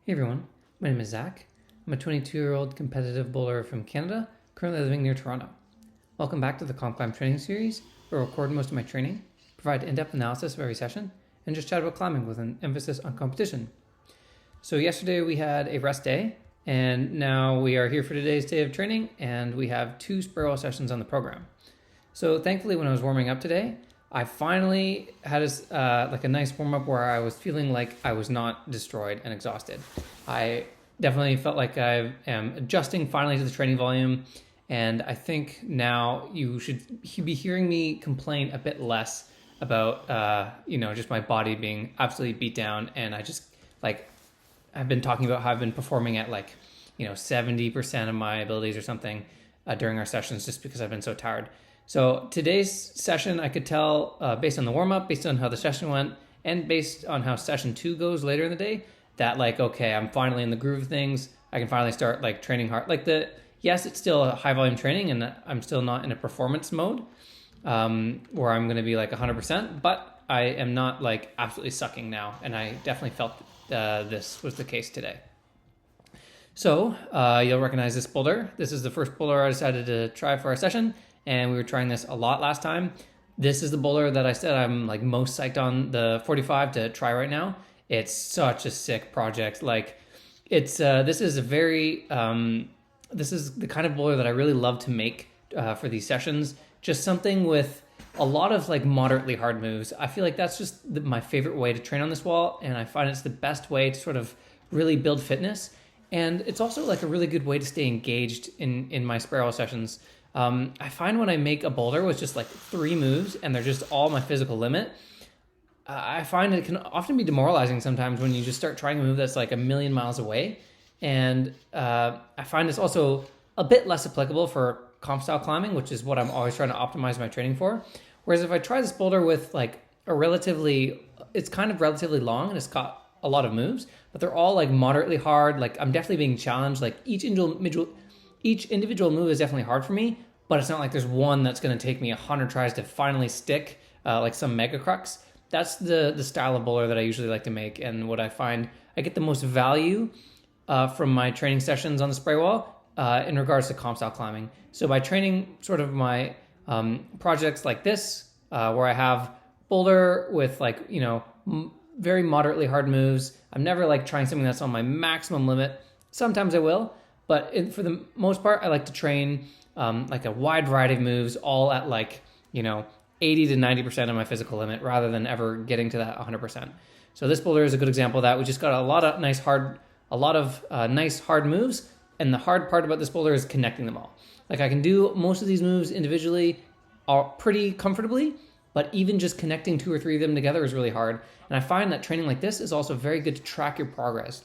Hey everyone, my name is Zach. I'm a 22-year-old competitive bowler from Canada, currently living near Toronto. Welcome back to the COMPCLIMB training series, where I record most of my training, provide in-depth analysis of every session, and just chat about climbing with an emphasis on competition. So yesterday we had a rest day, and now we are here for today's day of training, and we have 2 spiral sessions on the program. So thankfully when I was warming up today, I finally had a nice warm-up where I was feeling like I was not destroyed and exhausted. I definitely felt like I am adjusting finally to the training volume, and I think now you should be hearing me complain a bit less about just my body being absolutely beat down, and I've been talking about how I've been performing at 70% of my abilities or something during our sessions just because I've been so tired. So today's session, I could tell based on the warm-up, based on how the session went, and based on how session 2 goes later in the day, that okay, I'm finally in the groove of things. I can finally start training hard. Yes, it's still a high volume training and I'm still not in a performance mode where I'm going to be 100%, but I am not absolutely sucking now. And I definitely felt this was the case today. So you'll recognize this boulder. This is the first boulder I decided to try for our session. And we were trying this a lot last time. This is the boulder that I said I'm most psyched on the 45 to try right now. It's such a sick project. This is the kind of boulder that I really love to make for these sessions. Just something with a lot of moderately hard moves. I feel like that's just my favorite way to train on this wall, and I find it's the best way to sort of really build fitness. And it's also a really good way to stay engaged in my spiral sessions. I find when I make a boulder with just 3 moves and they're just all my physical limit, I find it can often be demoralizing sometimes when you just start trying a move that's a million miles away. And I find it's also a bit less applicable for comp style climbing, which is what I'm always trying to optimize my training for. Whereas if I try this boulder with it's kind of relatively long and it's got a lot of moves, but they're all moderately hard. I'm definitely being challenged. Each individual move is definitely hard for me, but it's not there's one that's going to take me 100 tries to finally stick, some mega crux. That's the style of bowler that I usually like to make, and what I find I get the most value from my training sessions on the spray wall in regards to comp style climbing. So by training sort of my projects like this, where I have boulder with very moderately hard moves, I'm never trying something that's on my maximum limit. Sometimes I will. But for the most part, I like to train a wide variety of moves, all at 80 to 90% of my physical limit, rather than ever getting to that 100%. So this boulder is a good example of that. We just got a lot of nice hard moves, and the hard part about this boulder is connecting them all. I can do most of these moves individually pretty comfortably, but even just connecting 2 or 3 of them together is really hard. And I find that training like this is also very good to track your progress.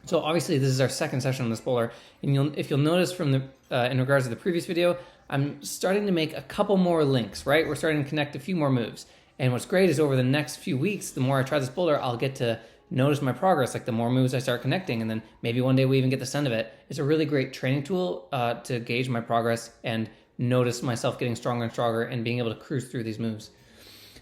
So obviously this is our second session on this boulder, and if you'll notice from in regards to the previous video, I'm starting to make a couple more links, right? We're starting to connect a few more moves. And what's great is over the next few weeks, the more I try this boulder, I'll get to notice my progress, the more moves I start connecting, and then maybe one day we even get the send of it. It's a really great training tool to gauge my progress and notice myself getting stronger and stronger and being able to cruise through these moves.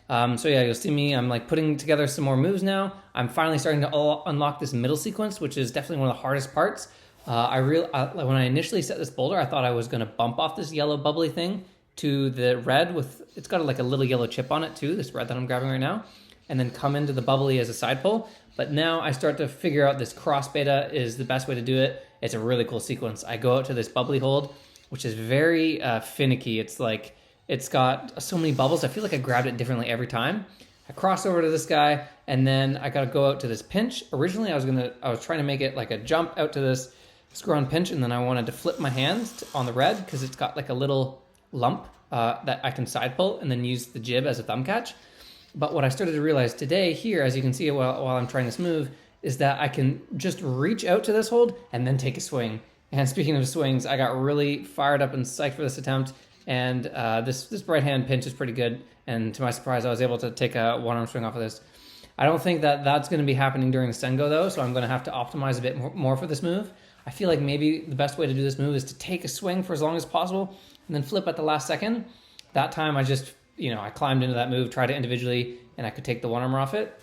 So yeah, you'll see me, I'm putting together some more moves now. I'm finally starting to unlock this middle sequence, which is definitely one of the hardest parts. When I initially set this boulder, I thought I was going to bump off this yellow bubbly thing to the red it's got a little yellow chip on it too, this red that I'm grabbing right now, and then come into the bubbly as a side pull. But now I start to figure out this cross beta is the best way to do it. It's a really cool sequence. I go out to this bubbly hold, which is very finicky. It's got so many bubbles. I feel like I grabbed it differently every time. I cross over to this guy, and then I got to go out to this pinch. Originally, I was trying to make it a jump out to this screw-on pinch, and then I wanted to flip my hands on the red because it's got a little lump that I can side pull and then use the jib as a thumb catch. But what I started to realize today here, as you can see while I'm trying this move, is that I can just reach out to this hold and then take a swing. And speaking of swings, I got really fired up and psyched for this attempt. And this right hand pinch is pretty good, and to my surprise I was able to take a one arm swing off of this. I don't think that's going to be happening during the Sengo though, so I'm going to have to optimize a bit more for this move. I feel like maybe the best way to do this move is to take a swing for as long as possible and then flip at the last second. That time I just I climbed into that move, tried it individually, and I could take the one armor off it.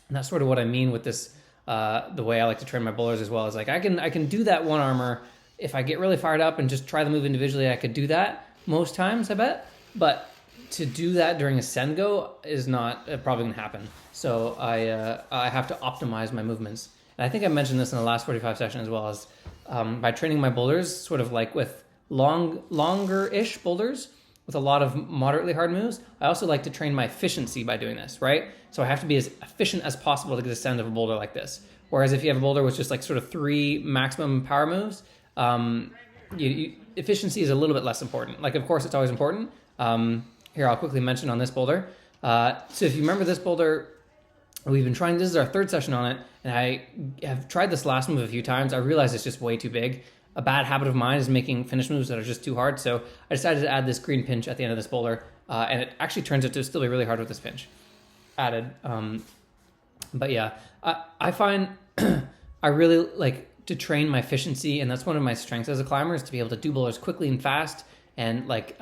And that's sort of what I mean with this the way I like to train my bowlers as well. Is like I can do that one armor if I get really fired up and just try the move individually. I could do that most times, I bet. But to do that during a send go is not probably gonna happen. So I have to optimize my movements. And I think I mentioned this in the last 45 session as well, as by training my boulders sort of like with longer-ish boulders with a lot of moderately hard moves. I also like to train my efficiency by doing this, right? So I have to be as efficient as possible to get a send of a boulder like this. Whereas if you have a boulder with just like sort of 3 maximum power moves, efficiency is a little bit less important. Like, of course, it's always important. Here, I'll quickly mention on this boulder. So if you remember this boulder, we've been trying, this is our 3rd session on it, and I have tried this last move a few times. I realized it's just way too big. A bad habit of mine is making finish moves that are just too hard, so I decided to add this green pinch at the end of this boulder, and it actually turns out to still be really hard with this pinch added. But yeah, I find I really like to train my efficiency, and that's one of my strengths as a climber, is to be able to do boulders quickly and fast, and like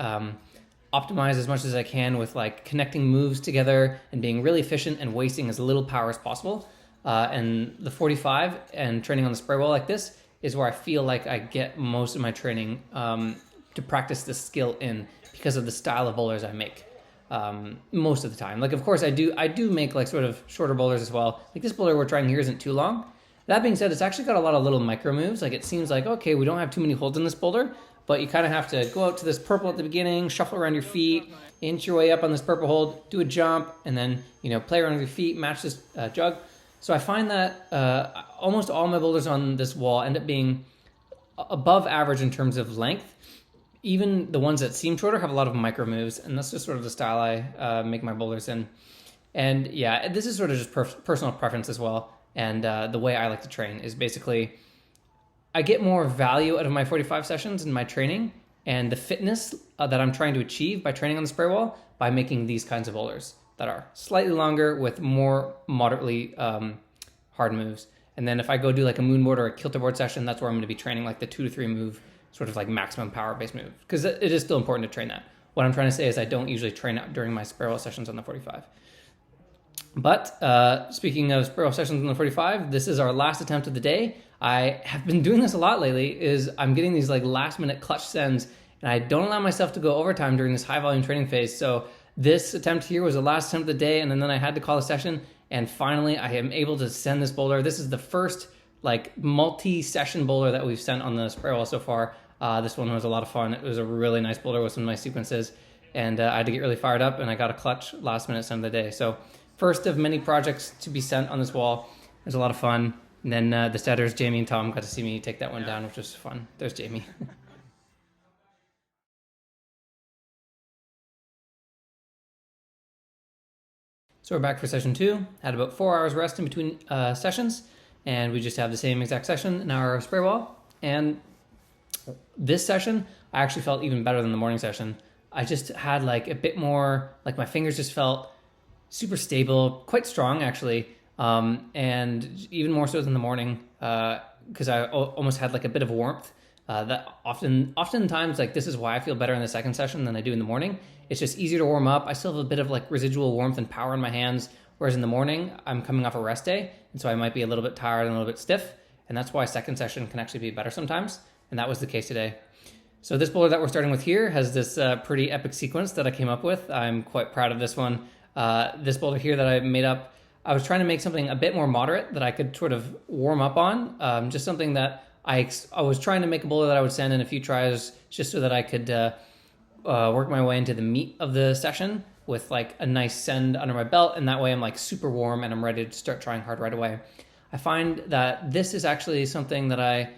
optimize as much as I can with like connecting moves together and being really efficient and wasting as little power as possible. And the 45 and training on the spray wall like this is where I feel like I get most of my training to practice this skill in, because of the style of boulders I make most of the time. Like, of course, I do make like sort of shorter boulders as well. Like this boulder we're trying here isn't too long. That being said, it's actually got a lot of little micro moves. Like it seems like, okay, we don't have too many holds in this boulder, but you kind of have to go out to this purple at the beginning, shuffle around your feet, inch your way up on this purple hold, do a jump, and then, play around with your feet, match this jug. So I find that almost all my boulders on this wall end up being above average in terms of length. Even the ones that seem shorter have a lot of micro moves, and that's just sort of the style I make my boulders in. And yeah, this is sort of just personal preference as well. And the way I like to train is basically, I get more value out of my 45 sessions in my training and the fitness that I'm trying to achieve by training on the spray wall by making these kinds of boulders that are slightly longer with more moderately hard moves. And then if I go do like a moon board or a kilter board session, that's where I'm going to be training like the 2 to 3 move, sort of like maximum power based move, because it is still important to train that. What I'm trying to say is I don't usually train out during my spray wall sessions on the 45. But speaking of spray wall sessions on the 45, this is our last attempt of the day. I have been doing this a lot lately, is I'm getting these like last minute clutch sends, and I don't allow myself to go overtime during this high volume training phase. So this attempt here was the last attempt of the day, and then I had to call a session, and finally I am able to send this boulder. This is the first like multi-session boulder that we've sent on the spray wall so far. This one was a lot of fun. It was a really nice boulder with some nice sequences, and I had to get really fired up, and I got a clutch last minute send of the day. So first of many projects to be sent on this wall. It was a lot of fun. And then the setters, Jamie and Tom, got to see me take that one down, which was fun. There's Jamie. So we're back for session 2. Had about 4 hours rest in between sessions, and we just have the same exact session in our spray wall. And this session, I actually felt even better than the morning session. I just had like a bit more, like my fingers just felt super stable, quite strong actually. And even more so than the morning, because I almost had like a bit of warmth. That oftentimes, like this is why I feel better in the second session than I do in the morning. It's just easier to warm up. I still have a bit of like residual warmth and power in my hands, whereas in the morning I'm coming off a rest day, and so I might be a little bit tired and a little bit stiff, and that's why second session can actually be better sometimes, and that was the case today. So this boulder that we're starting with here has this pretty epic sequence that I came up with. I'm quite proud of this one. This boulder here that I made up, I was trying to make something a bit more moderate that I could sort of warm up on. Just something that I was trying to make a boulder that I would send in a few tries, just so that I could work my way into the meat of the session with like a nice send under my belt, and that way I'm like super warm and I'm ready to start trying hard right away. I find that this is actually something that I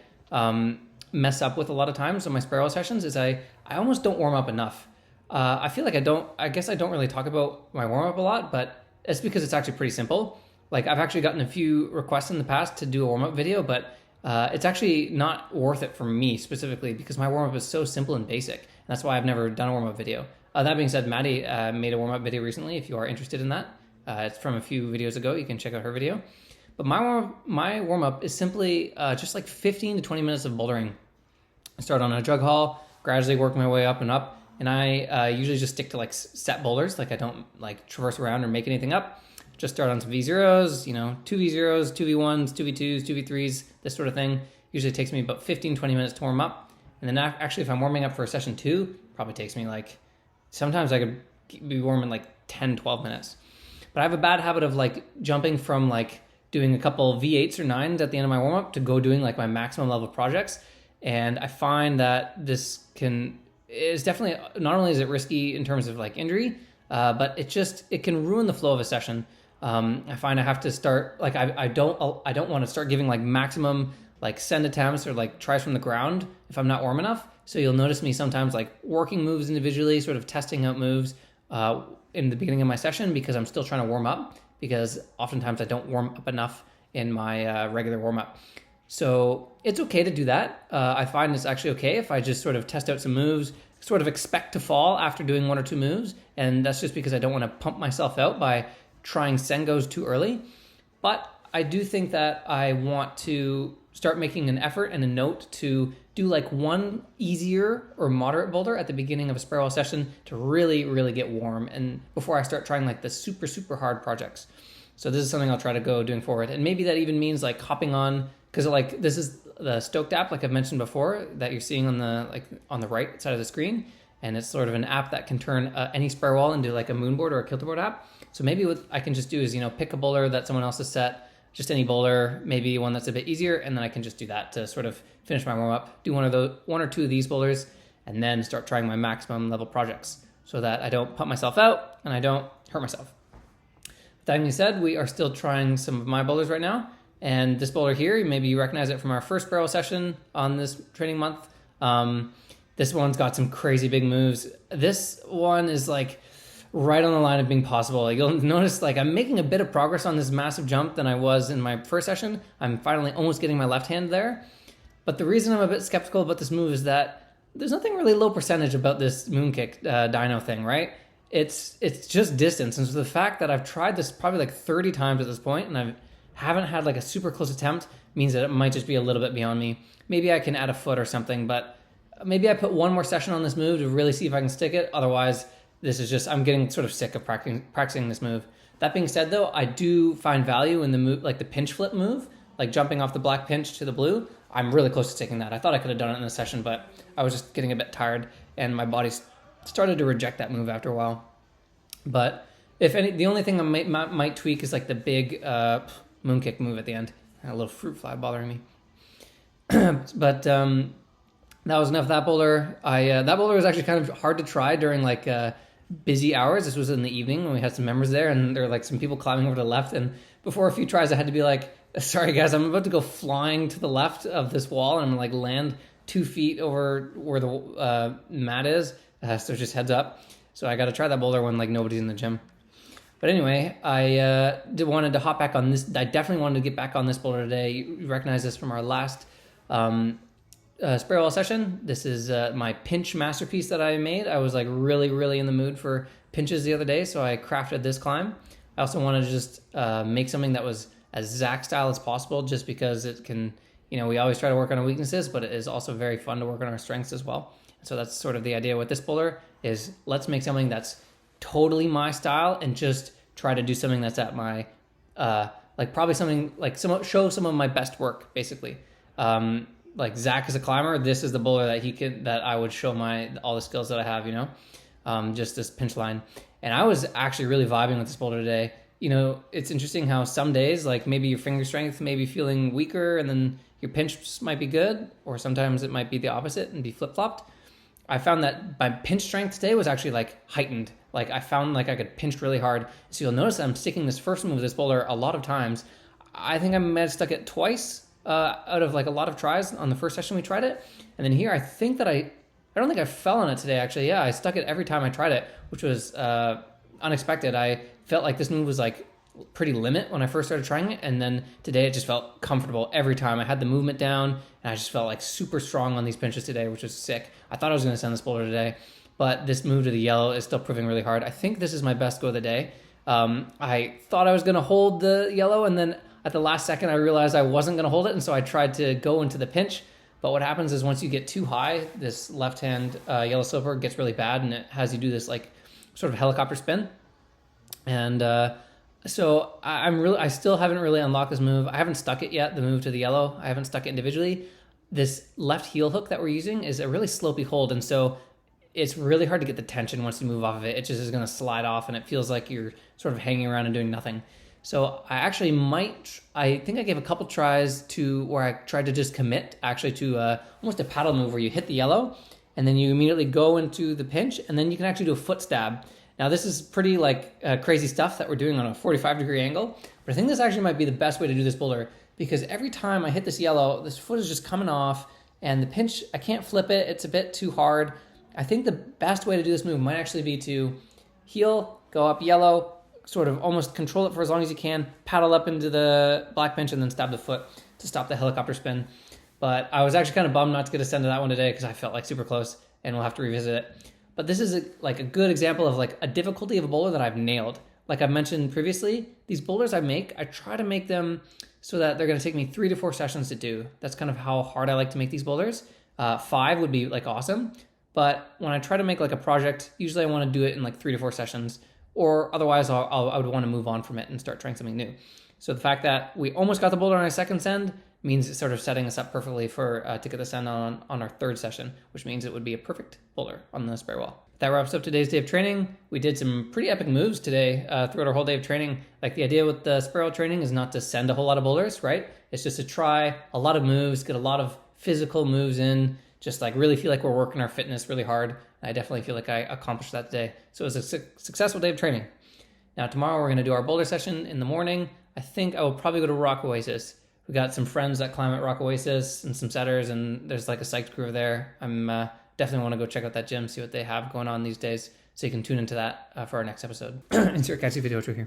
mess up with a lot of times on my spray wall sessions, is I almost don't warm up enough. I feel like I guess I don't really talk about my warm up a lot, but it's because it's actually pretty simple. Like I've actually gotten a few requests in the past to do a warm up video, but it's actually not worth it for me specifically, because my warm up is so simple and basic. And that's why I've never done a warm up video. That being said, Maddie made a warm up video recently. If you are interested in that, it's from a few videos ago. You can check out her video. But my warm up is simply just like 15 to 20 minutes of bouldering. I start on a jug haul, gradually work my way up and up, and I usually just stick to like set boulders. Like I don't like traverse around or make anything up. just start on some V0s, 2 V0s, 2 V1s, 2 V2s, 2 V3s, this sort of thing. Usually takes me about 15, 20 minutes to warm up. And then actually if I'm warming up for session 2, probably takes me like, sometimes I could be warming like 10, 12 minutes. But I have a bad habit of like jumping from like doing a couple V8s or 9s at the end of my warm up to go doing like my maximum level projects. And I find that this is definitely, not only is it risky in terms of like injury, but it can ruin the flow of a session. I find I have to start, like I don't want to start giving like maximum like send attempts or like tries from the ground if I'm not warm enough. So you'll notice me sometimes like working moves individually, sort of testing out moves in the beginning of my session because I'm still trying to warm up, because oftentimes I don't warm up enough in my regular warm up. So it's okay to do that. I find it's actually okay if I just sort of test out some moves, sort of expect to fall after doing 1 or 2 moves. And that's just because I don't want to pump myself out by trying Sengos too early. But I do think that I want to start making an effort and a note to do like one easier or moderate boulder at the beginning of a spiral session to really, really get warm, and before I start trying like the super, super hard projects. So this is something I'll try to go doing forward. And maybe that even means like hopping on, because like this is the Stoked app, like I've mentioned before, that you're seeing on the right side of the screen. And it's sort of an app that can turn any spiral wall into like a moonboard or a kilterboard app. So maybe what I can just do is, pick a boulder that someone else has set, just any boulder, maybe one that's a bit easier, and then I can just do that to sort of finish my warm up, do 1 or 2 of these boulders, and then start trying my maximum level projects so that I don't pump myself out and I don't hurt myself. That being said, we are still trying some of my boulders right now. And this boulder here, maybe you recognize it from our first spiral session on this training month. This one's got some crazy big moves. This one is like right on the line of being possible. You'll notice like I'm making a bit of progress on this massive jump than I was in my first session. I'm finally almost getting my left hand there. But the reason I'm a bit skeptical about this move is that there's nothing really low percentage about this moonkick dyno thing, right? It's just distance. And so the fact that I've tried this probably like 30 times at this point and I haven't had like a super close attempt means that it might just be a little bit beyond me. Maybe I can add a foot or something, but maybe I put 1 more session on this move to really see if I can stick it. Otherwise, this is just, I'm getting sort of sick of practicing this move. That being said though, I do find value in the move, like the pinch flip move, like jumping off the black pinch to the blue. I'm really close to sticking that. I thought I could have done it in this session, but I was just getting a bit tired and my body started to reject that move after a while. But the only thing I might tweak is like the big moonkick move at the end. A little fruit fly bothering me. But that was enough of that boulder. That boulder was actually kind of hard to try during like busy hours. This was in the evening when we had some members there, and there were like some people climbing over to the left. And before a few tries, I had to be like, "Sorry guys, I'm about to go flying to the left of this wall, and I'm gonna like land 2 feet over where the mat is." So just heads up. So I got to try that boulder when like nobody's in the gym. But anyway, I wanted to hop back on this. I definitely wanted to get back on this boulder today. You recognize this from our last spiral wall session. This is my pinch masterpiece that I made. I was like really, really in the mood for pinches the other day, so I crafted this climb. I also wanted to just make something that was as Zach style as possible, just because it can, we always try to work on our weaknesses, but it is also very fun to work on our strengths as well. So that's sort of the idea with this boulder is let's make something that's totally my style and just try to do something that's at my, like probably something like show some of my best work, basically. Like Zach is a climber. This is the boulder that I would show all the skills that I have, just this pinch line. And I was actually really vibing with this boulder today. It's interesting how some days, like maybe your finger strength may be feeling weaker and then your pinch might be good, or sometimes it might be the opposite and be flip-flopped. I found that my pinch strength today was actually like heightened. Like I found like I could pinch really hard. So you'll notice that I'm sticking this first move with this boulder a lot of times. I think I might have stuck it twice out of like a lot of tries on the first session we tried it. And then here I think that I don't think I fell on it today actually. Yeah, I stuck it every time I tried it, which was unexpected. I felt like this move was like pretty limit when I first started trying it, and then today it just felt comfortable every time. I had the movement down and I just felt like super strong on these pinches today, which was sick. I thought I was going to send this boulder today, but this move to the yellow is still proving really hard. I think this is my best go of the day. I thought I was going to hold the yellow, and then at the last second I realized I wasn't going to hold it, and so I tried to go into the pinch. But what happens is once you get too high, this left hand yellow sloper gets really bad, and it has you do this like sort of helicopter spin. And So I still haven't really unlocked this move. I haven't stuck it yet, the move to the yellow. I haven't stuck it individually. This left heel hook that we're using is a really slopey hold, and so it's really hard to get the tension once you move off of it. It just is going to slide off, and it feels like you're sort of hanging around and doing nothing. So I actually I think I gave a couple tries to where I tried to just commit actually to almost a paddle move where you hit the yellow, and then you immediately go into the pinch, and then you can actually do a foot stab. Now this is pretty crazy stuff that we're doing on a 45-degree angle, but I think this actually might be the best way to do this boulder, because every time I hit this yellow, this foot is just coming off, and the pinch, I can't flip it. It's a bit too hard. I think the best way to do this move might actually be to heel, go up yellow, sort of almost control it for as long as you can, paddle up into the black pinch, and then stab the foot to stop the helicopter spin. But I was actually kind of bummed not to get a send to that one today because I felt like super close, and we'll have to revisit it. But this is a good example of a difficulty of a boulder that I've nailed. Like I mentioned previously, these boulders I make, I try to make them so that they're going to take me 3 to 4 sessions to do. That's kind of how hard I like to make these boulders. 5 would be awesome. But when I try to make a project, usually I want to do it in 3 to 4 sessions, or otherwise I would want to move on from it and start trying something new. So the fact that we almost got the boulder on our second send means it's sort of setting us up perfectly for to get the send on our third session, which means it would be a perfect boulder on the spray wall. That wraps up today's day of training. We did some pretty epic moves today throughout our whole day of training. The idea with the spray wall training is not to send a whole lot of boulders, right? It's just to try a lot of moves, get a lot of physical moves in, just really feel like we're working our fitness really hard. I definitely feel like I accomplished that today. So it was a successful day of training. Now tomorrow we're going to do our boulder session in the morning. I think I will probably go to Rock Oasis. We got some friends that climb at Rock Oasis and some setters, and there's a psyched crew there. I'm definitely want to go check out that gym, see what they have going on these days, so you can tune into that for our next episode. Insert catchy video true here.